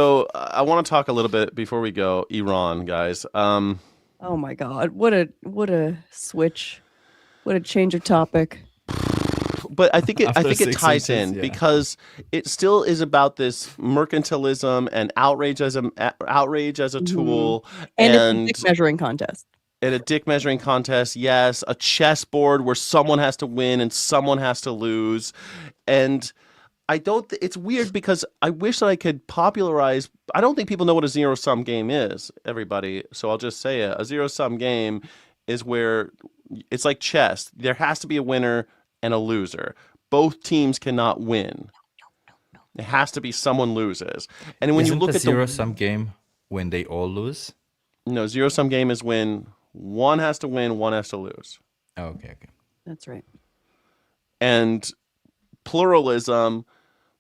So I want to talk a little bit before we go Iran, guys. Oh my God. What a switch. What a change of topic. But I After think it six ties inches, in yeah. because it still is about this mercantilism and outrage as a hmm tool And it's a dick and measuring contest. a dick measuring contest. Yes, a chessboard where someone has to win and someone has to lose, and I don't. It's weird because I wish that I could popularize. I don't think people know what a zero sum game is. Everybody, so I'll just say it. A zero sum game is where it's like chess. There has to be a winner and a loser. Both teams cannot win. It has to be someone loses. And when you Isn't a look at the zero-sum game when they all lose? zero sum game is when one has to win, one has to lose, Oh, okay, okay. That's right. and pluralism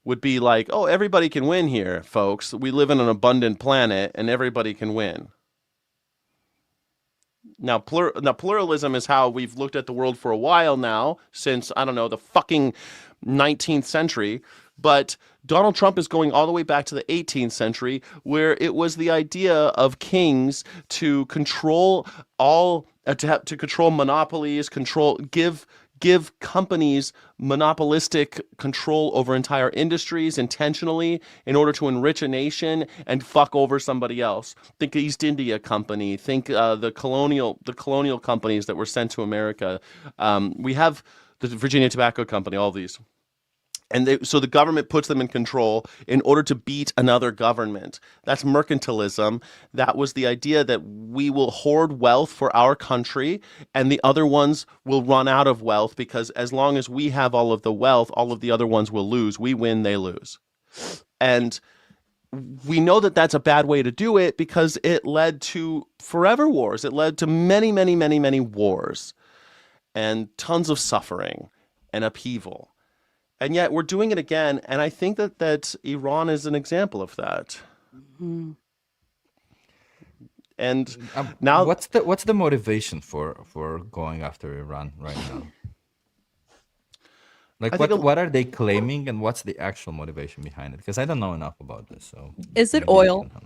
would be like, oh, everybody can win here, folks. We live in an abundant planet and everybody can win. Now, pluralism is how we've looked at the world for a while now, since, I don't know, the fucking 19th century. But Donald Trump is going all the way back to the 18th century, where it was the idea of kings to control to control monopolies, give companies monopolistic control over entire industries intentionally in order to enrich a nation and fuck over somebody else. Think East India Company. Think the colonial companies that were sent to America. We have the Virginia Tobacco Company. All these. So the government puts them in control in order to beat another government. That's mercantilism. That was the idea that we will hoard wealth for our country and the other ones will run out of wealth because as long as we have all of the wealth, all of the other ones will lose. We win, they lose. And we know that that's a bad way to do it because it led to forever wars. It led to many, many, many, many wars and tons of suffering and upheaval. And yet we're doing it again, and I think that Iran is an example of that. Mhm. And now, What's the motivation for going after Iran right now? I Like, think, what are they claiming, and what's the actual motivation behind it? Because I don't know enough about this, so Is it maybe you oil? can help.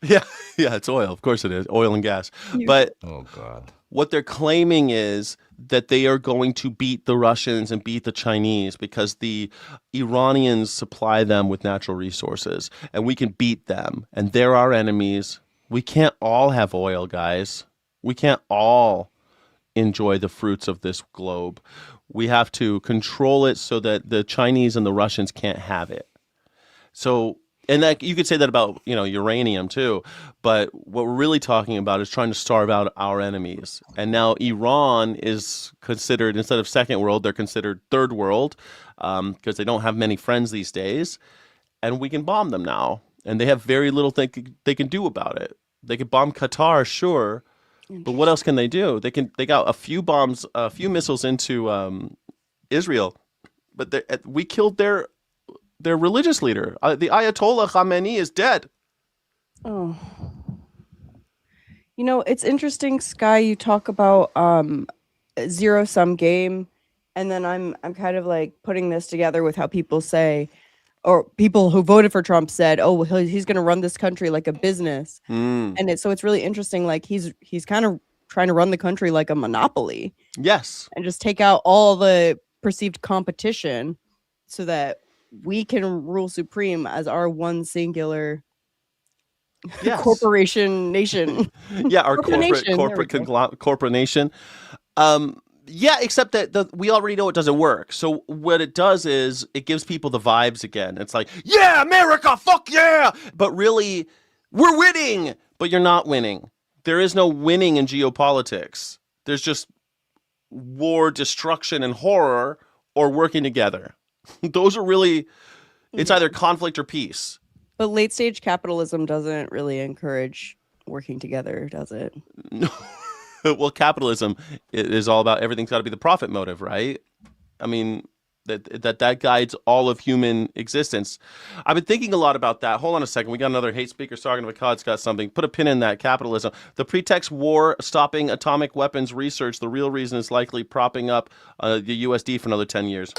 yeah, yeah, it's oil. Of course it is, oil and gas. You- But Oh God. what they're claiming is that they are going to beat the Russians and beat the Chinese because the Iranians supply them with natural resources, and we can beat them, and they're our enemies. We can't all have oil, guys. We can't all enjoy the fruits of this globe. We have to control it so that the Chinese and the Russians can't have it. So, and that you could say that about, uranium too, but what we're really talking about is trying to starve out our enemies. And now Iran is considered, instead of second world, they're considered third world because they don't have many friends these days. And we can bomb them now. And they have very little they can do about it. They could bomb Qatar, sure, but what else Interesting. can they do? They got a few bombs, a few missiles into Israel, but we killed their religious leader. The Ayatollah Khamenei is dead. Oh. It's interesting, Sky, you talk about a zero sum game, and then I'm kind of like putting this together with how people say, or people who voted for Trump said, "Oh, well, he's going to run this country like a business." Mm. And it's really interesting, like he's kind of trying to run the country like a monopoly Yes. and just take out all the perceived competition so that we can rule supreme as our one singular Yes. corporation nation. Yeah, our Corporate nation. There we go. corporate nation. Yeah, except that we already know it doesn't work. So what it does is it gives people the vibes again. It's like, yeah, America, fuck yeah! But really, we're winning, but you're not winning. There is no winning in geopolitics. There's just war, destruction, and horror, or working together. Those are really, it's Yeah. either conflict or peace. But late stage capitalism doesn't really encourage working together, does it? Well, capitalism is all about everything's got to be the profit motive, right? I mean, that guides all of human existence. I've been thinking a lot about that. Hold on a second. We got another hate speaker. Sargon of Akkad's got something. Put a pin in that. Capitalism. The pretext war stopping atomic weapons research. The real reason is likely propping up the USD for another 10 years.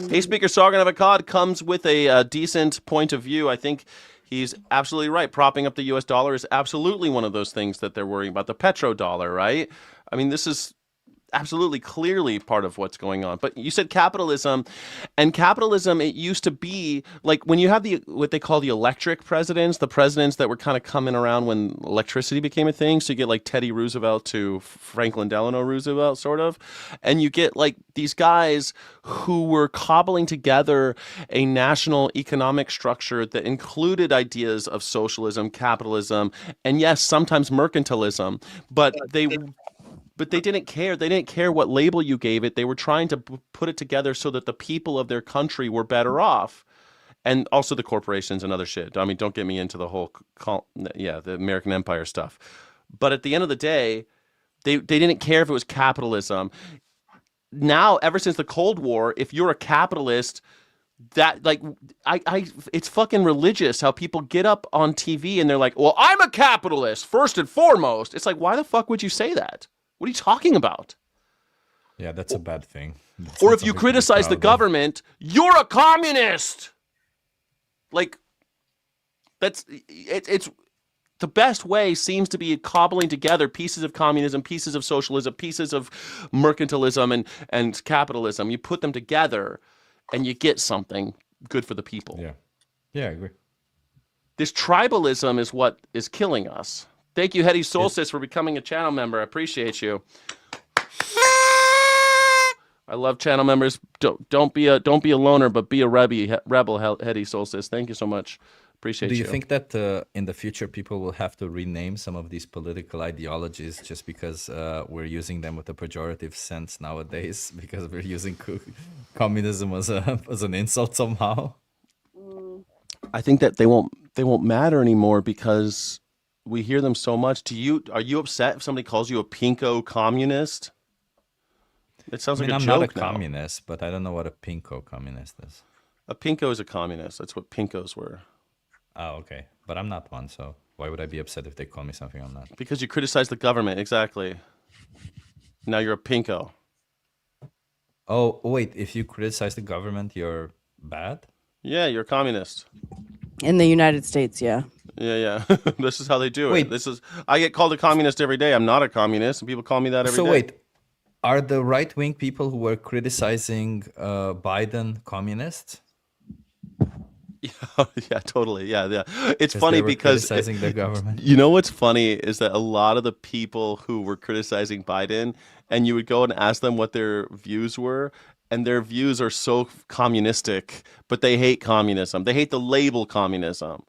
Hey, Speaker Sargon of Akkad comes with a decent point of view. I think he's absolutely right. Propping up the U.S. dollar is absolutely one of those things that they're worrying about. The petrodollar, right? I mean, this is absolutely clearly part of what's going on. But you said capitalism, and capitalism, it used to be like when you have the what they call the electric presidents, the presidents that were kind of coming around when electricity became a thing. So you get like Teddy Roosevelt to Franklin Delano Roosevelt, sort of, and you get like these guys who were cobbling together a national economic structure that included ideas of socialism, capitalism, and yes, sometimes mercantilism, but they didn't care. They didn't care what label you gave it. They were trying to put it together so that the people of their country were better off. And also the corporations and other shit. I mean, don't get me into the whole, the American Empire stuff. But at the end of the day, they didn't care if it was capitalism. Now, ever since the Cold War, if you're a capitalist, that like it's fucking religious how people get up on TV and they're like, well, I'm a capitalist first and foremost. It's like, why the fuck would you say that? What are you talking about? Yeah, that's a bad thing. Or if you criticize the government, you're a communist. Like, it's the best way seems to be cobbling together pieces of communism, pieces of socialism, pieces of mercantilism and capitalism. You put them together and you get something good for the people. Yeah. Yeah, I agree. This tribalism is what is killing us. Thank you, Hetty Solstice, for becoming a channel member. I appreciate you. I love channel members. Don't be a loner, but be a rebel, Hetty Solstice. Thank you so much. Appreciate you. Do you think that in the future people will have to rename some of these political ideologies just because we're using them with a pejorative sense nowadays because we're using communism as an insult somehow? I think that they won't matter anymore because we hear them so much. Are you upset if somebody calls you a pinko communist? It sounds like a joke now. I'm not a communist, but I don't know what a pinko communist is. A pinko is a communist. That's what pinkos were. Oh, okay. But I'm not one, so why would I be upset if they call me something I'm not? Because you criticize the government, exactly. Now you're a pinko. Oh, wait, if you criticize the government, you're bad? Yeah, you're a communist. In the United States, yeah. Yeah. This is how they do Wait. it. I get called a communist every day. I'm not a communist, and people call me that every day. So wait, are the right-wing people who were criticizing Biden communists? Yeah, totally. Yeah. It's 'Cause funny they were because criticizing the government. you know what's funny is that a lot of the people who were criticizing Biden, and you would go and ask them what their views were, and their views are so communistic, but they hate communism. They hate the label communism,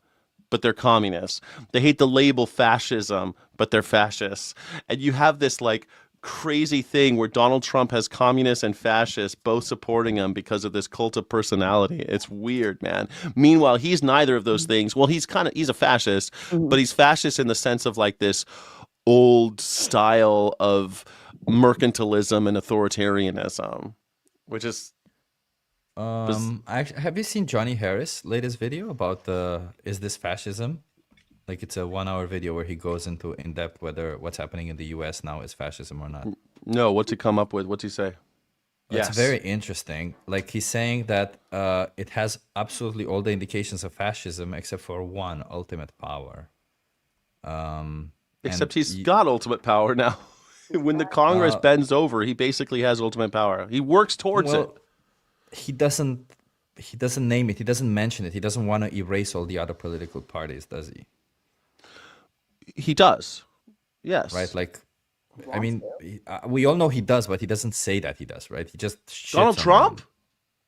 but they're communists. They hate the label fascism, but they're fascists. And you have this like crazy thing where Donald Trump has communists and fascists both supporting him because of this cult of personality. It's weird, man. Meanwhile, he's neither of those things. Well, he's a fascist, but he's fascist in the sense of like this old style of mercantilism and authoritarianism, which is Have you seen Johnny Harris' latest video about is this fascism? Like it's a 1-hour video where he goes into in depth whether what's happening in the U.S. now is fascism or not. No, what's he come up with? What's he say? It's very interesting. Like he's saying that it has absolutely all the indications of fascism except for one, ultimate power. Except he's got ultimate power now. When the Congress bends over, he basically has ultimate power. He works towards it. He doesn't name it. He doesn't mention it. He doesn't want to erase all the other political parties, does he? He does. Yes. Right? Like, I mean, we all know he does, but he doesn't say that he does, right? He just shits Donald on Trump? them.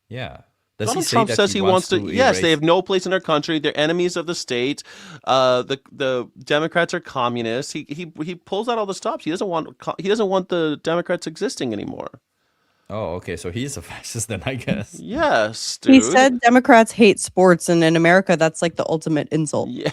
Yeah. Does Donald he say Trump that says he wants to. Yes, erase? they have no place in our country. They're enemies of the state. The Democrats are communists. He pulls out all the stops. He doesn't want the Democrats existing anymore. Oh, okay. So he's a fascist then, I guess. Yes, dude. He said Democrats hate sports, and in America, that's like the ultimate insult. Yeah.